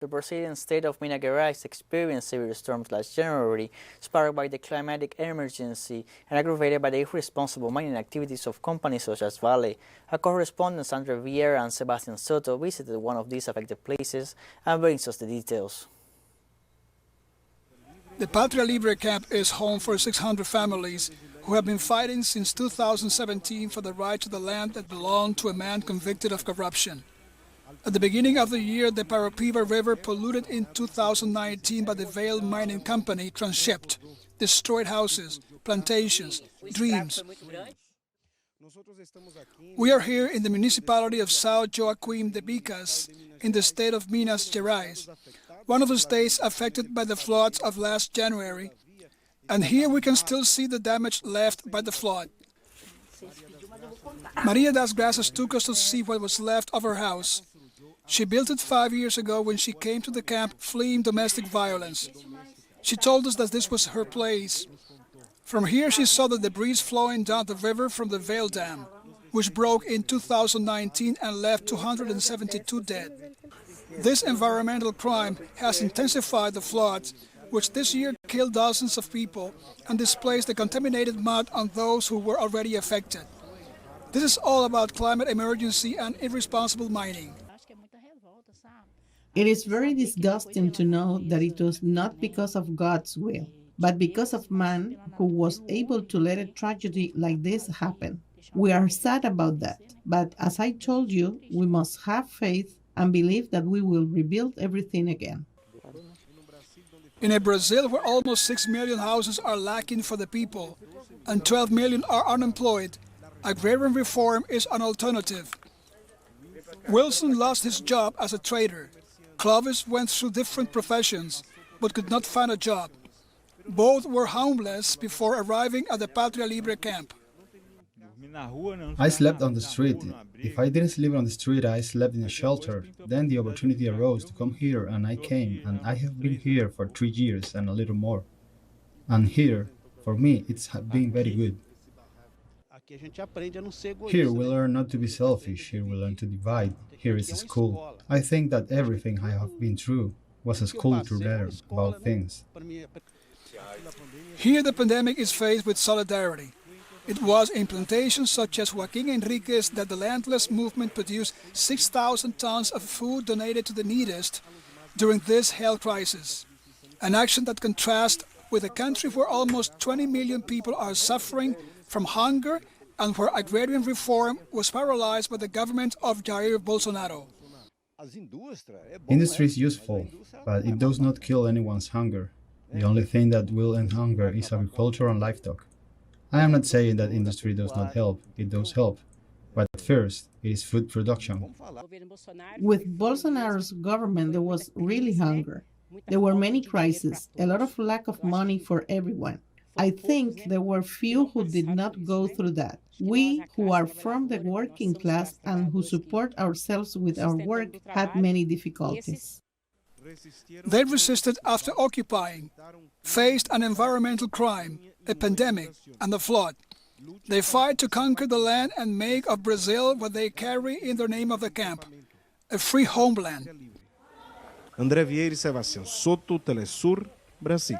The Brazilian state of Minas Geraes experienced severe storms last January, sparked by the climatic emergency and aggravated by the irresponsible mining activities of companies such as Vale. Our correspondents Andre Vieira and Sebastian Soto visited one of these affected places and brings us the details. The Patria Libre camp is home for 600 families who have been fighting since 2017 for the right to the land that belonged to a man convicted of corruption. At the beginning of the year, the Parapiba River, polluted in 2019 by the Vale Mining Company, transshipped, destroyed houses, plantations, dreams. We are here in the municipality of São Joaquim de Bicas, in the state of Minas Geraes, one of the states affected by the floods of last January. And here we can still see the damage left by the flood. Maria das Graças took us to see what was left of her house. She built it 5 years ago when she came to the camp fleeing domestic violence. She told us that this was her place. From here she saw the debris flowing down the river from the Vale Dam, which broke in 2019 and left 272 dead. This environmental crime has intensified the floods, which this year killed dozens of people and displaced the contaminated mud on those who were already affected. This is all about climate emergency and irresponsible mining. It is very disgusting to know that it was not because of God's will, but because of man who was able to let a tragedy like this happen. We are sad about that, but as I told you, we must have faith and believe that we will rebuild everything again. In a Brazil where almost 6 million houses are lacking for the people and 12 million are unemployed, agrarian reform is an alternative. Wilson lost his job as a trader. Clovis went through different professions, but could not find a job. Both were homeless before arriving at the Patria Libre camp. I slept on the street. If I didn't sleep on the street, I slept in a shelter. Then the opportunity arose to come here, and I came, and I have been here for 3 years and a little more. And here, for me, it's been very good. Here we learn not to be selfish, here we learn to divide, here is a school. I think that everything I have been through was a school to learn about things. Here the pandemic is faced with solidarity. It was in plantations such as Joaquim Enriquez that the landless movement produced 6,000 tons of food donated to the neediest during this health crisis. An action that contrasts with a country where almost 20 million people are suffering from hunger and where agrarian reform was paralyzed by the government of Jair Bolsonaro. Industry is useful, but it does not kill anyone's hunger. The only thing that will end hunger is agriculture and livestock. I am not saying that industry does not help, it does help. But first, it is food production. With Bolsonaro's government, there was really hunger. There were many crises, a lot of lack of money for everyone. I think there were few who did not go through that. We, who are from the working class and who support ourselves with our work, had many difficulties. They resisted after occupying, faced an environmental crime, a pandemic, and a flood. They fight to conquer the land and make of Brazil what they carry in the name of the camp, a free homeland. Andre Vieira e Sebastian Soto, teleSUR, Brasil.